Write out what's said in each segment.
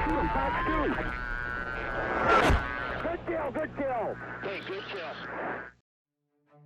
Shoot him, back shoot. Good kill, good kill. Hey, good kill.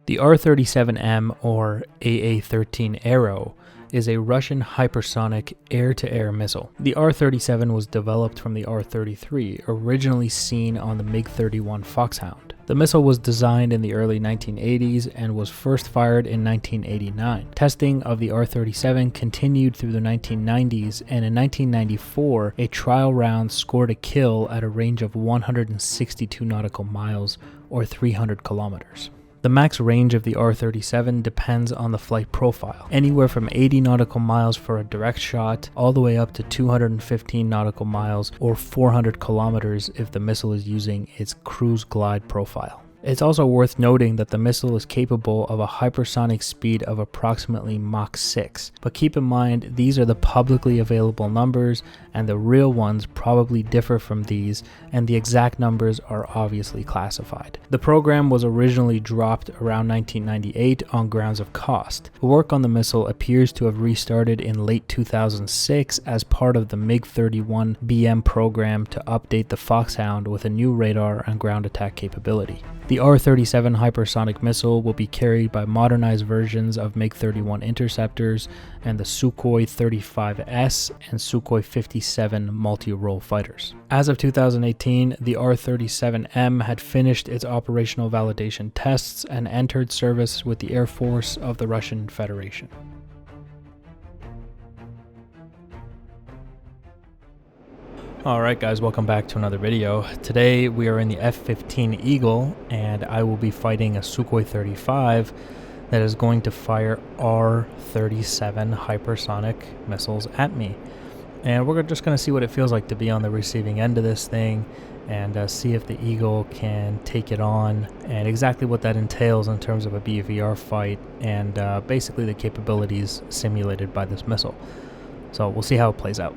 The R-37M, or AA-13 Arrow, is a Russian hypersonic air-to-air missile. The R-37 was developed from the R-33, originally seen on the MiG-31 Foxhound. The missile was designed in the early 1980s and was first fired in 1989. Testing of the R-37 continued through the 1990s, and in 1994, a trial round scored a kill at a range of 162 nautical miles, or 300 kilometers. The max range of the R-37 depends on the flight profile, anywhere from 80 nautical miles for a direct shot, all the way up to 215 nautical miles or 400 kilometers if the missile is using its cruise glide profile. It's also worth noting that the missile is capable of a hypersonic speed of approximately Mach 6, but keep in mind these are the publicly available numbers and the real ones probably differ from these, and the exact numbers are obviously classified. The program was originally dropped around 1998 on grounds of cost. Work on the missile appears to have restarted in late 2006 as part of the MiG-31 BM program to update the Foxhound with a new radar and ground attack capability. The R-37 hypersonic missile will be carried by modernized versions of MiG-31 interceptors and the Sukhoi 35S and Sukhoi 57 multi-role fighters. As of 2018, the R-37M had finished its operational validation tests and entered service with the Air Force of the Russian Federation. Alright guys, welcome back to another video. Today we are in the F-15 Eagle and I will be fighting a Sukhoi 35 that is going to fire R-37 hypersonic missiles at me. And we're just going to see what it feels like to be on the receiving end of this thing and see if the Eagle can take it on and exactly what that entails in terms of a BVR fight and basically the capabilities simulated by this missile. So we'll see how it plays out.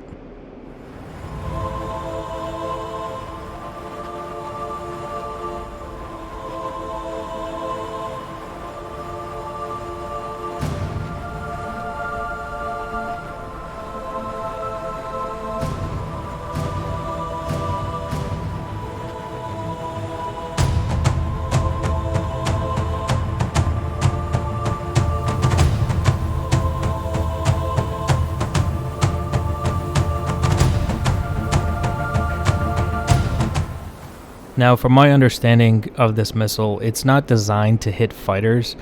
Now, from my understanding of this missile, it's not designed to hit fighters.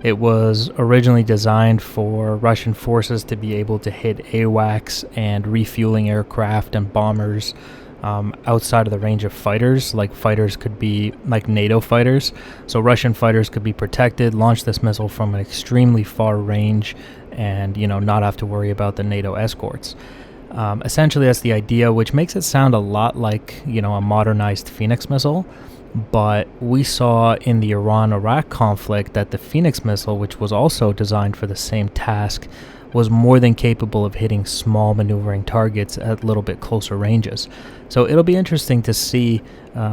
It was originally designed for Russian forces to be able to hit AWACS and refueling aircraft and bombers outside of the range of fighters. Like fighters could be like NATO fighters. So Russian fighters could be protected, launch this missile from an extremely far range and, not have to worry about the NATO escorts. Essentially, that's the idea, which makes it sound a lot like, a modernized Phoenix missile. But we saw in the Iran-Iraq conflict that the Phoenix missile, which was also designed for the same task, was more than capable of hitting small maneuvering targets at a little bit closer ranges. So it'll be interesting to see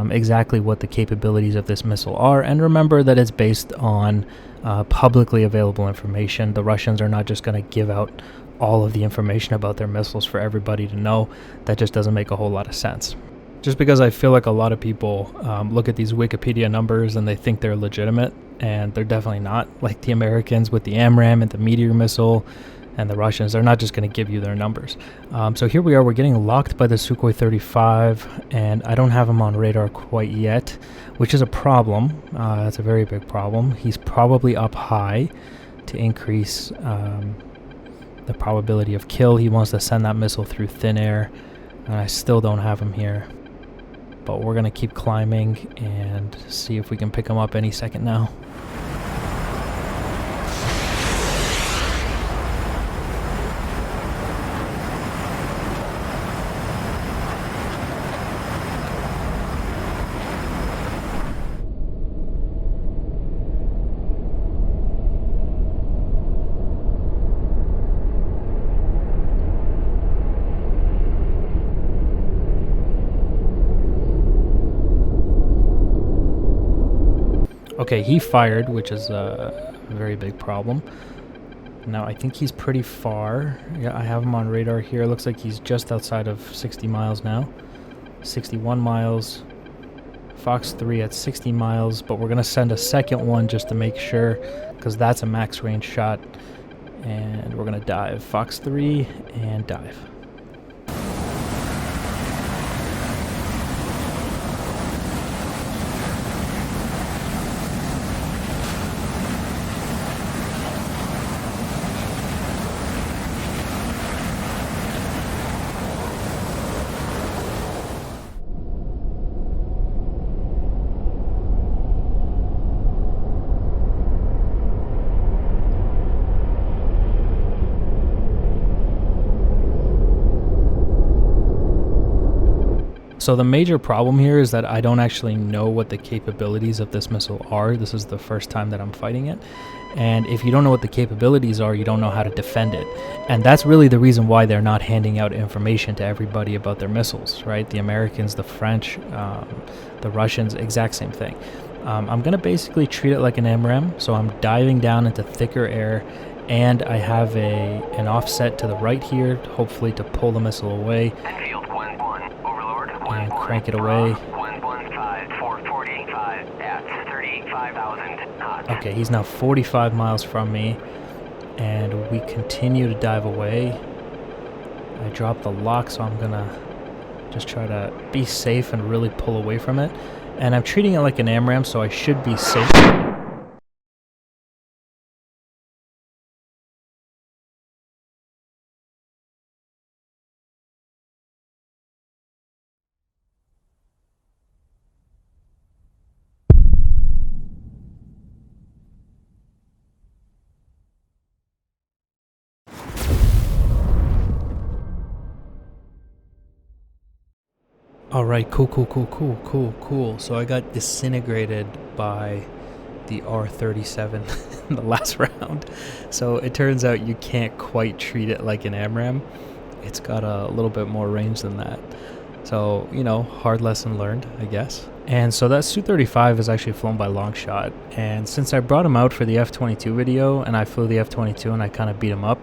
exactly what the capabilities of this missile are. And remember that it's based on publicly available information. The Russians are not just going to give out all of the information about their missiles for everybody to know. That just doesn't make a whole lot of sense. Just because I feel like a lot of people look at these Wikipedia numbers and they think they're legitimate, and they're definitely not. Like the Americans with the AMRAAM and the Meteor missile, and the Russians, they're not just going to give you their numbers. So here we are, we're getting locked by the Sukhoi 35, and I don't have him on radar quite yet, which is a problem. That's a very big problem. He's probably up high to increase the probability of kill. He wants to send that missile through thin air, and I still don't have him here. But we're going to keep climbing and see if we can pick him up any second now. Okay, he fired, which is a very big problem. Now, I think he's pretty far. Yeah, I have him on radar here. Looks like he's just outside of 60 miles now. 61 miles. Fox 3 at 60 miles, but we're going to send a second one just to make sure, because that's a max range shot. And we're going to dive. Fox 3 and dive. So the major problem here is that I don't actually know what the capabilities of this missile are. This is the first time that I'm fighting it. And if you don't know what the capabilities are, you don't know how to defend it. And that's really the reason why they're not handing out information to everybody about their missiles, right? The Americans, the French, the Russians, exact same thing. I'm going to basically treat it like an MRAM. So I'm diving down into thicker air, and I have an offset to the right here, hopefully to pull the missile away. And crank it away. Okay, he's now 45 miles from me, and we continue to dive away. I dropped the lock, so I'm gonna just try to be safe and really pull away from it. And I'm treating it like an AMRAM, so I should be safe. Alright, cool. So I got disintegrated by the R-37 in the last round. So it turns out you can't quite treat it like an AMRAM. It's got a little bit more range than that. So, you know, hard lesson learned, I guess. And so that Su-35 is actually flown by Longshot. And since I brought him out for the F-22 video, and I flew the F-22 and I kind of beat him up,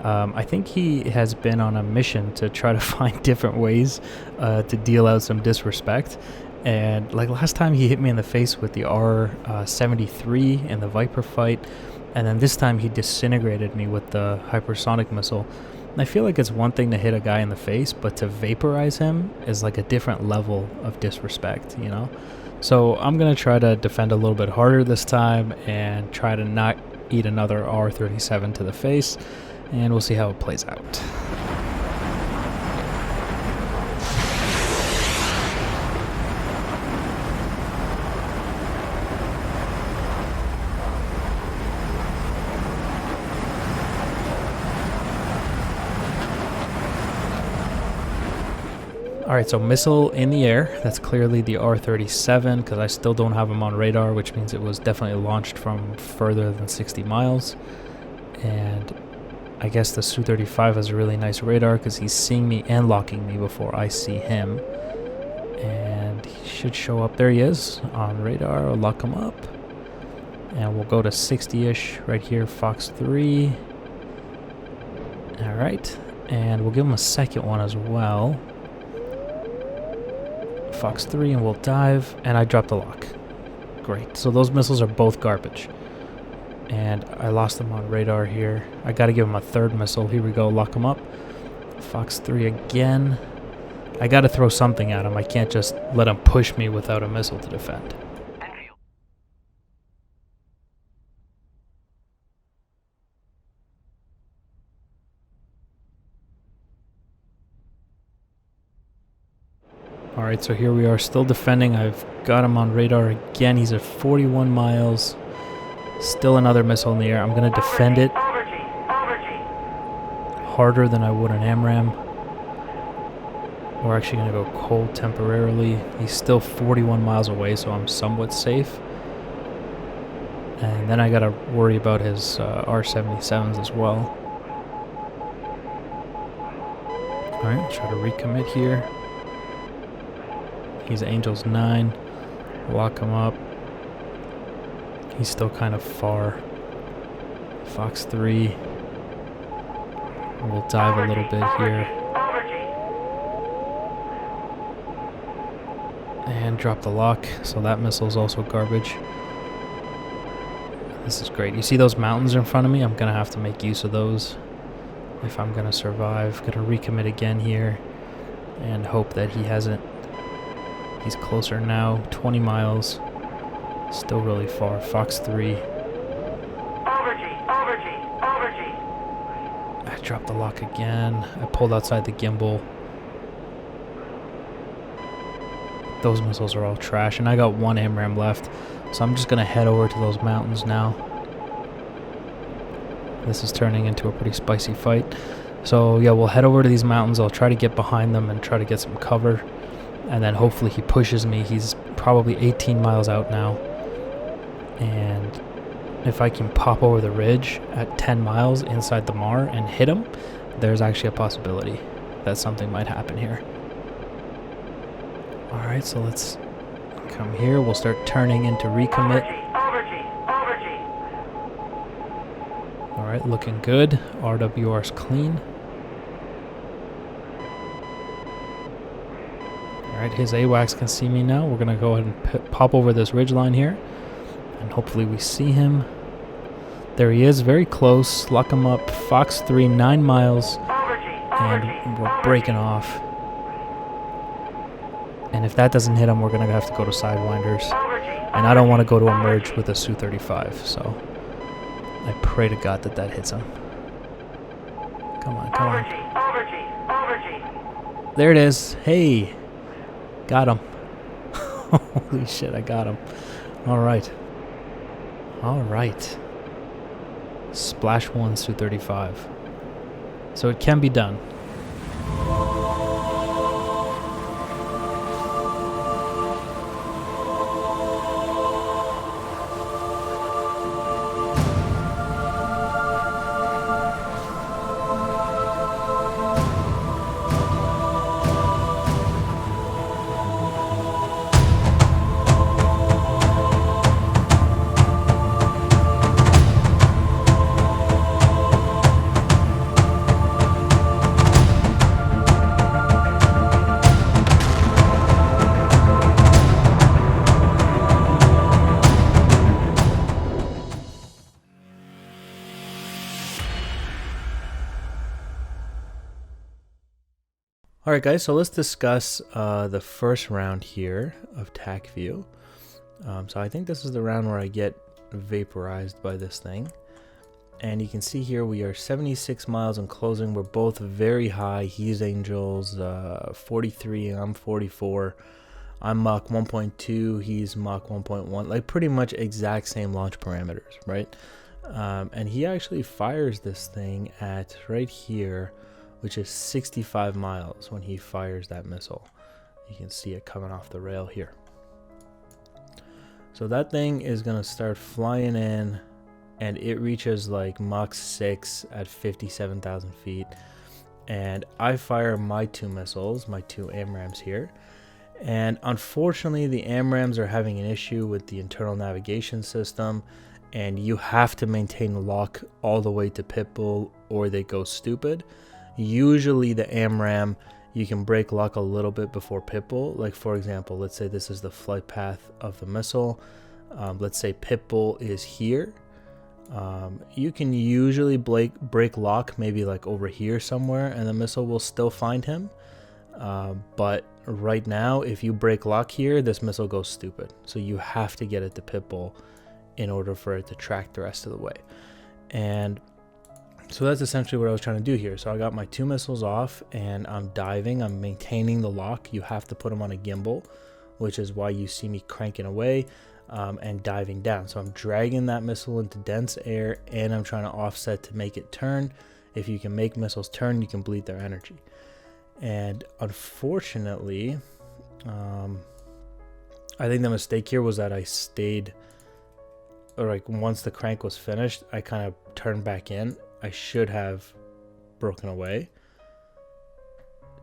I think he has been on a mission to try to find different ways to deal out some disrespect. And like last time he hit me in the face with the R-73 in the Viper fight, and then this time he disintegrated me with the hypersonic missile. And I feel like it's one thing to hit a guy in the face, but to vaporize him is like a different level of disrespect, you know? So I'm going to try to defend a little bit harder this time and try to not eat another R-37 to the face. And we'll see how it plays out. Alright, so missile in the air. That's clearly the R-37, because I still don't have him on radar, which means it was definitely launched from further than 60 miles. And I guess the Su-35 has a really nice radar because he's seeing me and locking me before I see him. And he should show up. There he is on radar. I'll lock him up. And we'll go to 60-ish right here, Fox 3. Alright. And we'll give him a second one as well. Fox 3, and we'll dive. And I dropped the lock. Great. So those missiles are both garbage. And I lost him on radar here. I gotta give him a third missile. Here we go, lock him up. Fox 3 again. I gotta throw something at him. I can't just let him push me without a missile to defend. Alright, so here we are, still defending. I've got him on radar again. He's at 41 miles. Still another missile in the air. I'm going to defend it harder than I would an AMRAM. We're actually going to go cold temporarily. He's still 41 miles away, so I'm somewhat safe. And then I got to worry about his R-77s as well. Alright, try to recommit here. He's Angels 9. Lock him up. He's still kind of far. Fox 3. We'll dive a little bit here. And drop the lock, so that missile is also garbage. This is great. You see those mountains in front of me? I'm going to have to make use of those if I'm going to survive. Going to recommit again here and hope that he hasn't. He's closer now, 20 miles. Still really far. Fox 3. I dropped the lock again. I pulled outside the gimbal. Those missiles are all trash, and I got one AMRAAM left, so I'm just going to head over to those mountains now. This is turning into a pretty spicy fight. So yeah, we'll head over to these mountains. I'll try to get behind them and try to get some cover, and then hopefully he pushes me. He's probably 18 miles out now, and if I can pop over the ridge at 10 miles inside the MAR and hit him, there's actually a possibility that something might happen here. Alright, so let's come here. We'll start turning into recommit. Alright, looking good. RWR's clean. Alright, his AWACS can see me now. We're going to go ahead and pop over this ridgeline here. And hopefully we see him. There he is, very close. Lock him up. Fox 3, 9 miles. And we're breaking off. And if that doesn't hit him, we're going to have to go to Sidewinders. And I don't want to go to a merge with a Su-35, so I pray to God that that hits him. Come on, come on. There it is. Hey, got him. Holy shit, I got him. All right. All right. Splash 1 Su-35. So it can be done. Alright guys, so let's discuss the first round here of Tacview. So I think this is the round where I get vaporized by this thing. And you can see here we are 76 miles in closing. We're both very high. He's Angels 43 and I'm 44. I'm Mach 1.2, he's Mach 1.1. Like pretty much exact same launch parameters, right? And he actually fires this thing at right here, which is 65 miles when he fires that missile. You can see it coming off the rail here. So that thing is gonna start flying in, and it reaches like Mach 6 at 57,000 feet. And I fire my two missiles, my two AMRAAMs here. And unfortunately, the AMRAAMs are having an issue with the internal navigation system, and you have to maintain lock all the way to pitbull or they go stupid. Usually the AMRAAM, you can break lock a little bit before pitbull. Like for example, let's say this is the flight path of the missile. Let's say pitbull is here. You can usually break lock maybe like over here somewhere, and the missile will still find him. But right now, if you break lock here, this missile goes stupid. So you have to get it to pitbull in order for it to track the rest of the way. And so that's essentially what I was trying to do here. So I got my two missiles off and I'm diving. I'm maintaining the lock. You have to put them on a gimbal, which is why you see me cranking away and diving down. So I'm dragging that missile into dense air and I'm trying to offset to make it turn. If you can make missiles turn, you can bleed their energy. And unfortunately, I think the mistake here was that I stayed, or like once the crank was finished, I kind of turned back in. I should have broken away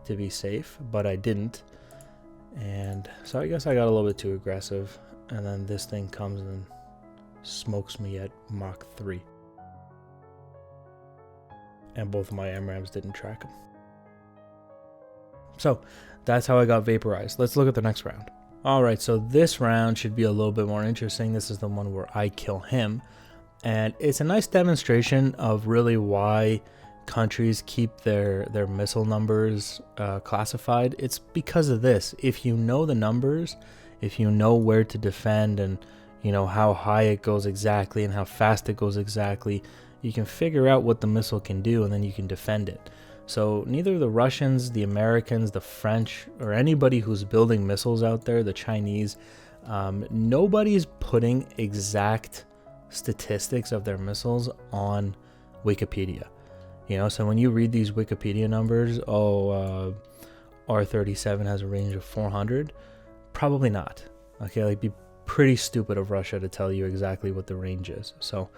to be safe, but I didn't. And so I guess I got a little bit too aggressive. And then this thing comes and smokes me at Mach 3. And both of my AMRAAMs didn't track him. So that's how I got vaporized. Let's look at the next round. Alright, so this round should be a little bit more interesting. This is the one where I kill him. And it's a nice demonstration of really why countries keep their missile numbers classified. It's because of this. If you know the numbers, if you know where to defend and you know how high it goes exactly and how fast it goes exactly, you can figure out what the missile can do and then you can defend it. So neither the Russians, the Americans, the French, or anybody who's building missiles out there, the Chinese, nobody's putting exact statistics of their missiles on Wikipedia. You know, so when you read these Wikipedia numbers, R-37 has a range of 400, probably not. Okay, like be pretty stupid of Russia to tell you exactly what the range is. So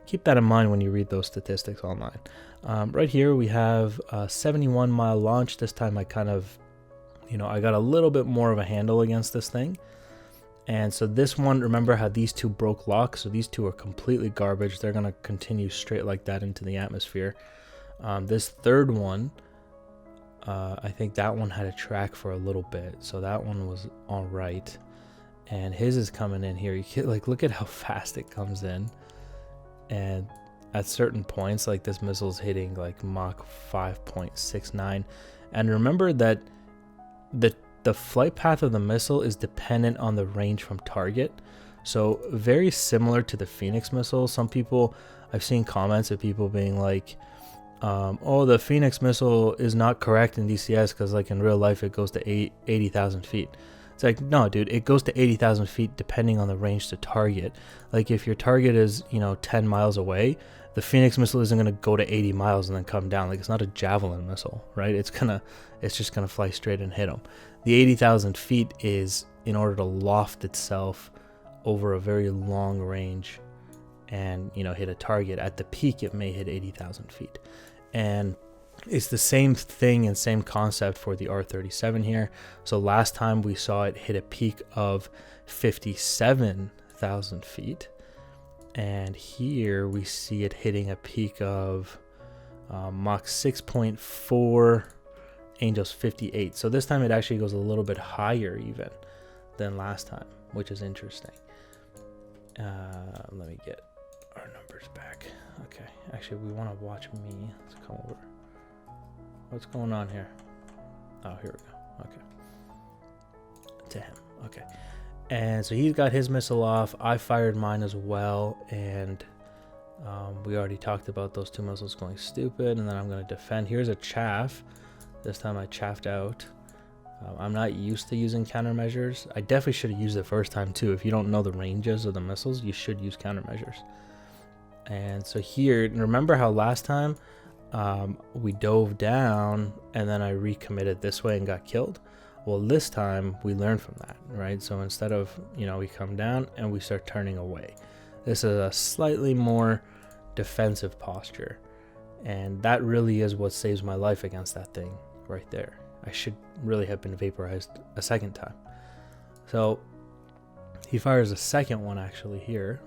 keep that in mind when you read those statistics online. Right here we have a 71-mile launch. This time I kind of, you know, I got a little bit more of a handle against this thing. And so this one, remember how these two broke lock? So these two are completely garbage. They're going to continue straight like that into the atmosphere. This third one, I think that one had a track for a little bit. So that one was all right. And his is coming in here. You can, like, look at how fast it comes in. And at certain points, like this missile's hitting like Mach 5.69. And remember that the flight path of the missile is dependent on the range from target. So very similar to the Phoenix missile. Some people, I've seen comments of people being like, oh, the Phoenix missile is not correct in DCS because like in real life it goes to 80,000 feet. It's like, no, dude, it goes to 80,000 feet depending on the range to target. Like if your target is, you know, 10 miles away, the Phoenix missile isn't going to go to 80 miles and then come down. Like it's not a javelin missile, right? It's just going to fly straight and hit them. The 80,000 feet is in order to loft itself over a very long range and, you know, hit a target. At the peak, it may hit 80,000 feet. And it's the same thing and same concept for the R-37 here. So last time we saw it hit a peak of 57,000 feet. And here we see it hitting a peak of Mach 6.4, Angels 58. So this time it actually goes a little bit higher even than last time, which is interesting. Let me get our numbers back. Okay, actually we want to watch me. Let's come over. What's going on here? Oh, here we go. Okay. To him. Okay. And so he's got his missile off. I fired mine as well. And we already talked about those two missiles going stupid. And then I'm going to defend. Here's a chaff. This time I chaffed out. I'm not used to using countermeasures. I definitely should have used it first time too. If you don't know the ranges of the missiles, you should use countermeasures. And so here, remember how last time we dove down and then I recommitted this way and got killed? Well, this time we learned from that, right? So instead of, you know, we come down and we start turning away. This is a slightly more defensive posture. And that really is what saves my life against that thing right there. I should really have been vaporized a second time. So he fires a second one actually here.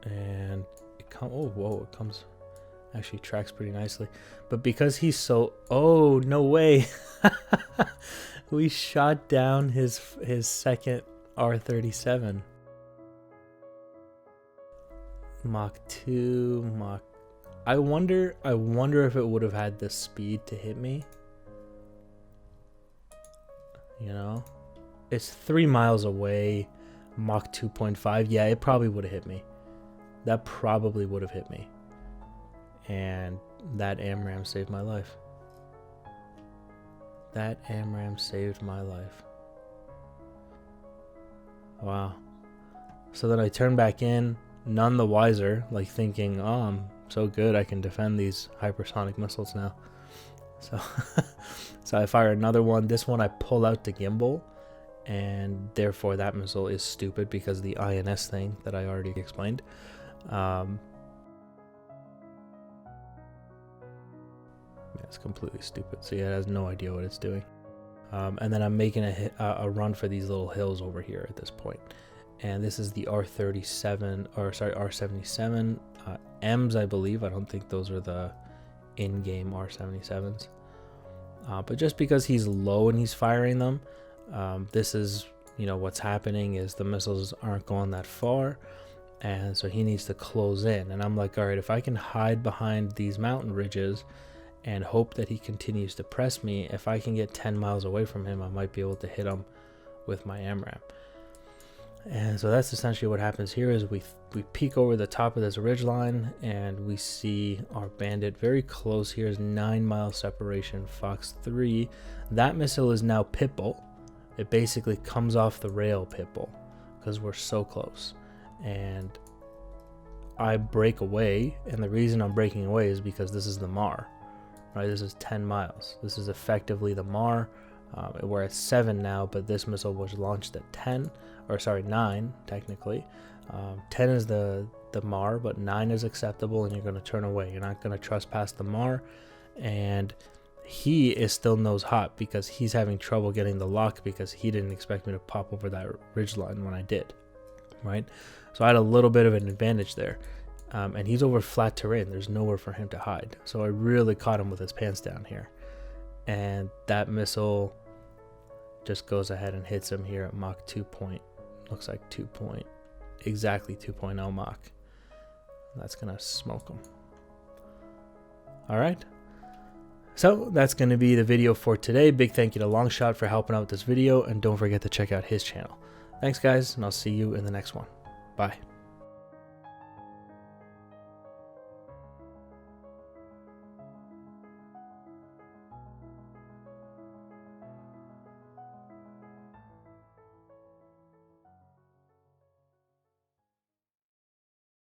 And it comes, actually tracks pretty nicely. But because he's so, oh, no way. We shot down his second R-37. Mach 2, Mach. I wonder if it would have had the speed to hit me. You know? It's 3 miles away. Mach 2.5. Yeah, it probably would have hit me. That probably would have hit me. And that AMRAAM saved my life. That AMRAAM saved my life. Wow. So then I turned back in, none the wiser, like thinking, oh, I'm so good, I can defend these hypersonic missiles now. So, so I fire another one. This one I pull out the gimbal, and therefore that missile is stupid because the INS thing that I already explained. Yeah, it's completely stupid. So yeah, it has no idea what it's doing. And then I'm making a run for these little hills over here at this point. And this is the R-37, or sorry, R-77 M's, I believe. I don't think those are the in-game R-77s. But just because he's low and he's firing them, this is, you know, what's happening is the missiles aren't going that far, and so he needs to close in. And I'm like, all right, if I can hide behind these mountain ridges and hope that he continues to press me, if I can get 10 miles away from him, I might be able to hit him with my AMRAAM. And so that's essentially what happens here is we peek over the top of this ridge line and we see our bandit very close. Here's 9 mile separation, Fox 3. That missile is now pitbull. It basically comes off the rail pitbull because we're so close. And I break away, and the reason I'm breaking away is because this is the MAR, right? This is 10 miles. This is effectively the MAR. We're at 7 now, but this missile was launched at 10, or sorry, 9 technically. 10 is the MAR, but 9 is acceptable, and you're going to turn away. You're not going to trespass the MAR, and he is still nose hot because he's having trouble getting the lock because he didn't expect me to pop over that ridge line when I did, right? So I had a little bit of an advantage there, and he's over flat terrain. There's nowhere for him to hide, so I really caught him with his pants down here, and that missile just goes ahead and hits him here at Mach 2 point, looks like 2 point, exactly 2.0 Mach. That's gonna smoke him. All right, so that's gonna be the video for today. Big thank you to Longshot for helping out with this video, and don't forget to check out his channel. Thanks guys, and I'll see you in the next one. Bye.